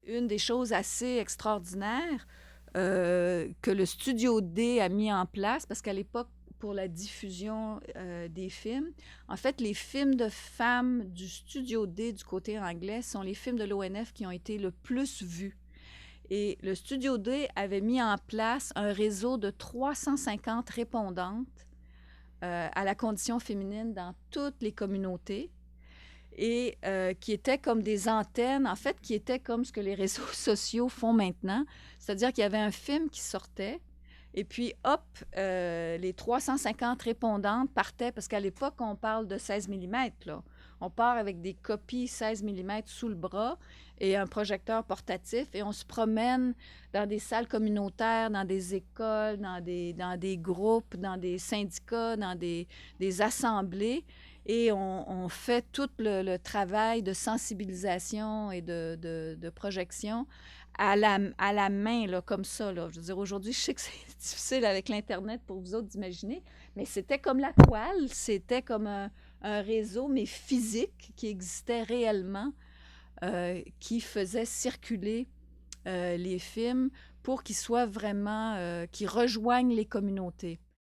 une des choses assez extraordinaires que le Studio D a mis en place, parce qu'à l'époque, pour la diffusion des films, en fait, les films de femmes du Studio D du côté anglais sont les films de l'ONF qui ont été le plus vus. Et le Studio D avait mis en place un réseau de 350 répondantes à la condition féminine dans toutes les communautés et qui étaient comme des antennes, en fait, qui étaient comme ce que les réseaux sociaux font maintenant. C'est-à-dire qu'il y avait un film qui sortait et puis, hop, les 350 répondantes partaient, parce qu'à l'époque, on parle de 16 mm, là. On part avec des copies 16 mm sous le bras et un projecteur portatif et on se promène dans des salles communautaires, dans des écoles, dans des groupes, dans des syndicats, dans des assemblées et on fait tout le travail de sensibilisation et de projection à la main, là, comme ça. Là. Je veux dire, aujourd'hui, je sais que c'est difficile avec l'Internet pour vous autres d'imaginer, mais c'était comme la toile, c'était comme un réseau, mais physique, qui existait réellement, qui faisait circuler les films pour qu'ils soient vraiment, qu'ils rejoignent les communautés.